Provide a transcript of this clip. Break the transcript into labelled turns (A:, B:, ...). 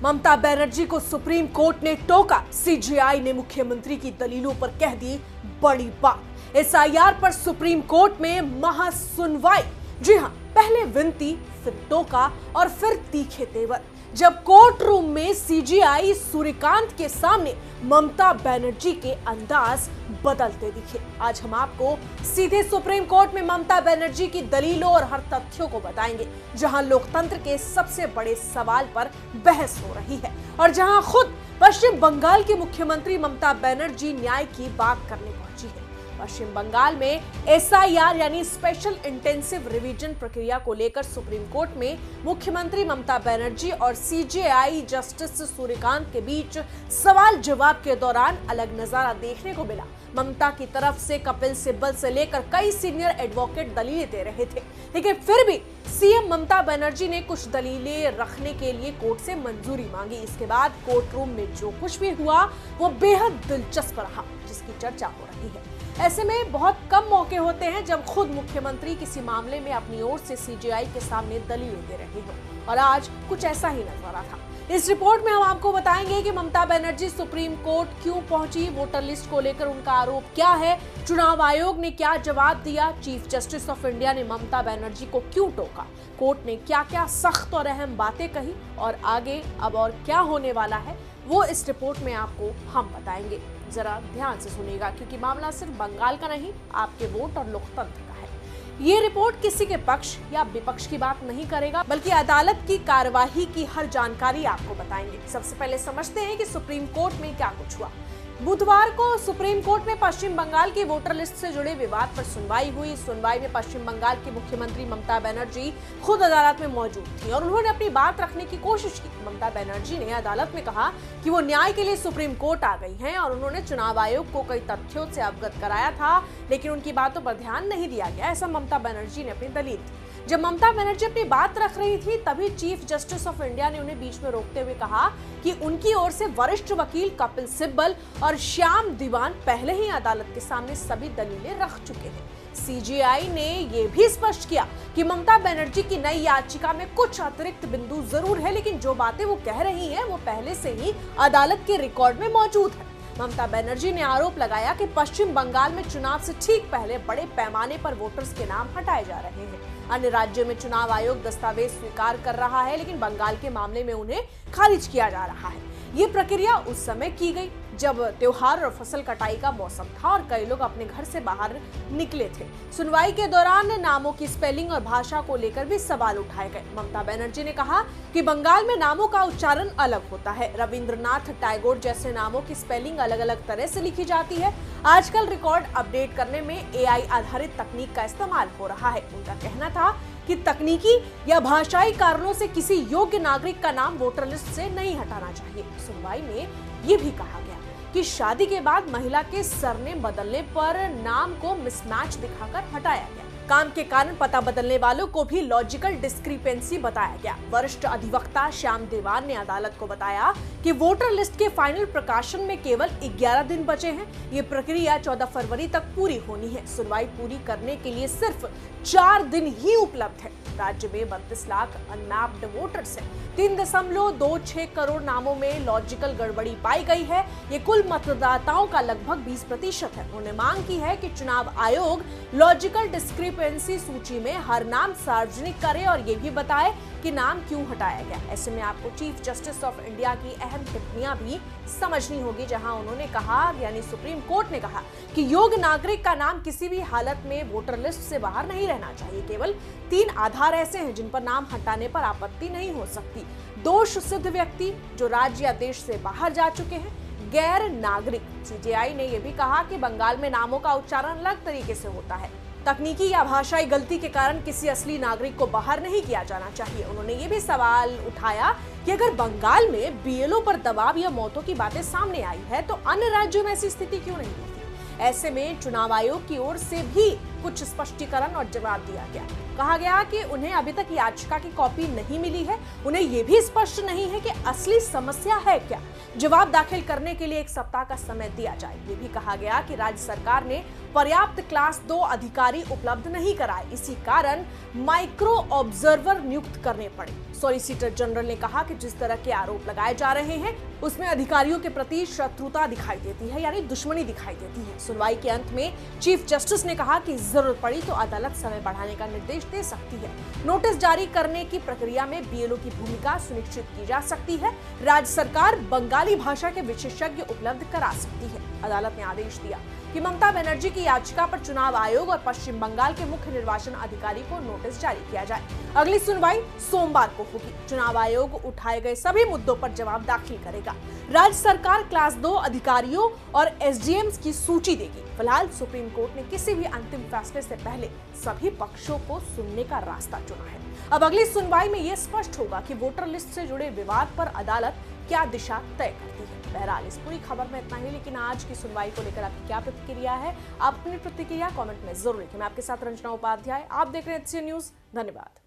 A: ममता बनर्जी को supreme court ने टोका। सीजेआई ने मुख्यमंत्री की दलीलों पर कह दी बड़ी बात। एसआईआर पर सुप्रीम कोर्ट में महासुनवाई। जी हां, पहले विनती, फिर टोका और फिर तीखे तेवर। जब कोर्ट रूम में सीजेआई सूर्यकांत के सामने ममता बनर्जी के अंदाज बदलते दिखे। आज हम आपको सीधे सुप्रीम कोर्ट में ममता बनर्जी की दलीलों और हर तथ्यों को बताएंगे, जहां लोकतंत्र के सबसे बड़े सवाल पर बहस हो रही है और जहां खुद पश्चिम बंगाल की मुख्यमंत्री ममता बनर्जी न्याय की बात करने पहुंची है। पश्चिम बंगाल में एसआईआर यानी स्पेशल इंटेंसिव रिवीजन प्रक्रिया को लेकर सुप्रीम कोर्ट में मुख्यमंत्री ममता बनर्जी और सीजेआई जस्टिस सूर्यकांत के बीच सवाल जवाब के दौरान अलग नजारा देखने को मिला। ममता की तरफ से कपिल सिब्बल से लेकर कई सीनियर एडवोकेट दलीलें दे रहे थे, लेकिन फिर भी सीएम ममता बनर्जी ने कुछ दलीलें रखने के लिए कोर्ट से मंजूरी मांगी। इसके बाद कोर्ट रूम में जो कुछ भी हुआ वो बेहद दिलचस्प रहा, जिसकी चर्चा हो रही है। ऐसे में बहुत कम मौके होते हैं जब खुद मुख्यमंत्री किसी मामले में अपनी ओर से सीजेआई के सामने दलीलें दे रहे हो, और आज कुछ ऐसा ही नजारा था। इस रिपोर्ट में हम आपको बताएंगे कि ममता बनर्जी सुप्रीम कोर्ट क्यों पहुंची, वोटर लिस्ट को लेकर उनका आरोप क्या है, चुनाव आयोग ने क्या जवाब दिया, चीफ जस्टिस ऑफ इंडिया ने ममता बनर्जी को क्यों टोका, कोर्ट ने क्या क्या सख्त और अहम बातें कही, और आगे अब और क्या होने वाला है वो इस रिपोर्ट में आपको हम बताएंगे। जरा ध्यान से सुनिएगा, क्योंकि मामला सिर्फ बंगाल का नहीं, आपके वोट और लोकतंत्र का है। ये रिपोर्ट किसी के पक्ष या विपक्ष की बात नहीं करेगा, बल्कि अदालत की कार्यवाही की हर जानकारी आपको बताएंगे। सबसे पहले समझते हैं कि सुप्रीम कोर्ट में क्या कुछ हुआ। बुधवार को सुप्रीम कोर्ट में पश्चिम बंगाल की वोटर लिस्ट से जुड़े विवाद पर सुनवाई हुई। सुनवाई में पश्चिम बंगाल की मुख्यमंत्री ममता बनर्जी खुद अदालत में मौजूद थी और उन्होंने अपनी बात रखने की कोशिश की। ममता बनर्जी ने अदालत में कहा कि वो न्याय के लिए सुप्रीम कोर्ट आ गई हैं और उन्होंने चुनाव आयोग को कई तथ्यों से अवगत कराया था, लेकिन उनकी बातों पर ध्यान नहीं दिया गया, ऐसा ममता बनर्जी ने अपनी दलील दी। जब ममता बनर्जी अपनी बात रख रही थी, तभी चीफ जस्टिस ऑफ इंडिया ने उन्हें बीच में रोकते हुए कहा कि उनकी ओर से वरिष्ठ वकील कपिल सिब्बल और श्याम दीवान पहले ही अदालत के सामने सभी दलीलें रख चुके हैं। सीजेआई ने यह भी स्पष्ट किया कि ममता बनर्जी की नई याचिका में कुछ अतिरिक्त बिंदु जरूर है, लेकिन जो बातें वो कह रही हैं वो पहले से ही अदालत के रिकॉर्ड में मौजूद है। ममता बनर्जी ने आरोप लगाया कि पश्चिम बंगाल में चुनाव से ठीक पहले बड़े पैमाने पर वोटर्स के नाम हटाए जा रहे हैं। अन्य राज्यों में चुनाव आयोग दस्तावेज स्वीकार कर रहा है, लेकिन बंगाल के मामले में उन्हें खारिज किया जा रहा है। ये प्रक्रिया उस समय की गई जब त्योहार और फसल कटाई का मौसम था और कई लोग अपने घर से बाहर निकले थे। सुनवाई के दौरान नामों की स्पेलिंग और भाषा को लेकर भी सवाल उठाए गए। ममता बनर्जी ने कहा कि बंगाल में नामों का उच्चारण अलग होता है। रविंद्रनाथ टैगोर जैसे नामों की स्पेलिंग अलग अलग तरह से लिखी जाती है। आजकल रिकॉर्ड अपडेट करने में एआई आधारित तकनीक का इस्तेमाल हो रहा है। उनका कहना था कि तकनीकी या भाषाई कारणों से किसी योग्य नागरिक का नाम वोटर लिस्ट से नहीं हटाना चाहिए। सुनवाई में ये भी कहा गया कि शादी के बाद महिला के सरनेम बदलने पर नाम को मिसमैच दिखाकर हटाया गया। काम के कारण पता बदलने वालों को भी लॉजिकल डिस्क्रिपेंसी बताया गया। वरिष्ठ अधिवक्ता श्याम दीवान ने अदालत को बताया कि वोटर लिस्ट के फाइनल प्रकाशन में केवल 11 दिन बचे हैं। ये प्रक्रिया 14 फरवरी तक पूरी होनी है। सुनवाई पूरी करने के लिए सिर्फ 4 दिन ही उपलब्ध है। राज्य में 32 लाख अनमैप्ड वोटर्स हैं। 3.26 करोड़ नामों में लॉजिकल गड़बड़ी पाई गई है। ये कुल मतदाताओं का लगभग 20% है। उन्होंने मांग की है कि चुनाव आयोग लॉजिकल डिस्क्रिपेंसी सूची में हर नाम सार्वजनिक करे और ये भी बताए कि नाम क्यों हटाया गया। ऐसे में आपको चीफ जस्टिस ऑफ इंडिया की अहम टिप्पणियां भी समझनी होगी, जहां उन्होंने कहा, यानी सुप्रीम कोर्ट ने कहा कि योग्य नागरिक का नाम किसी भी हालत में वोटर लिस्ट से बाहर नहीं रहना चाहिए। केवल 3 आधार ऐसे हैं जिन पर नाम हटाने पर आपत्ति नहीं हो सकती। दोष सिद्ध व्यक्ति जो राज्य या देश से बाहर जा चुके हैं, गैर नागरिक। सीजेआई ने यह भी कहा कि बंगाल में नामों का उच्चारण अलग तरीके से होता है। तकनीकी या भाषाई गलती के कारण किसी असली नागरिक को बाहर नहीं किया जाना चाहिए। उन्होंने ये भी सवाल उठाया कि अगर बंगाल में बीएलओ पर दबाव या मौतों की बातें सामने आई है तो अन्य राज्यों में ऐसी स्थिति क्यों नहीं होती। ऐसे में चुनाव आयोग की ओर से भी कुछ स्पष्टीकरण और जवाब दिया गया। कहा गया कि उन्हें अभी तक याचिका की कॉपी नहीं मिली है। उन्हें यह भी स्पष्ट नहीं है कि असली समस्या है क्या। जवाब दाखिल करने के लिए 1 सप्ताह का समय दिया जाए। ये भी कहा गया कि राज्य सरकार ने पर्याप्त क्लास 2 अधिकारी उपलब्ध नहीं कराए, इसी कारण माइक्रो ऑब्जर्वर नियुक्त करने पड़े। सॉलिसिटर जनरल ने कहा कि जिस तरह के आरोप लगाए जा रहे हैं उसमें अधिकारियों के प्रति शत्रुता दिखाई देती है, यानी दुश्मनी दिखाई देती है। सुनवाई के अंत में चीफ जस्टिस ने कहा कि जरूरत पड़ी तो अदालत समय बढ़ाने का निर्देश दे सकती है। नोटिस जारी करने की प्रक्रिया में बीएलओ की भूमिका सुनिश्चित की जा सकती है। राज्य सरकार बंगाली भाषा के विशेषज्ञ उपलब्ध करा सकती है। अदालत ने आदेश दिया कि ममता बनर्जी की याचिका पर चुनाव आयोग और पश्चिम बंगाल के मुख्य निर्वाचन अधिकारी को नोटिस जारी किया जाए। अगली सुनवाई सोमवार को होगी। चुनाव आयोग उठाए गए सभी मुद्दों पर जवाब दाखिल करेगा। राज्य सरकार क्लास 2 अधिकारियों और एसडीएम्स की सूची देगी। फिलहाल सुप्रीम कोर्ट ने किसी भी अंतिम फैसले से पहले सभी पक्षों को सुनने का रास्ता चुना है। अब अगली सुनवाई में यह स्पष्ट होगा कि वोटर लिस्ट से जुड़े विवाद पर अदालत क्या दिशा तय करती है। बहरहाल इस पूरी खबर में इतना ही, लेकिन आज की सुनवाई को लेकर आपकी क्या प्रतिक्रिया है? आप अपनी प्रतिक्रिया कमेंट में जरूर लिखें। मैं आपके साथ रंजना उपाध्याय, आप देख रहे हैं HCN न्यूज। धन्यवाद।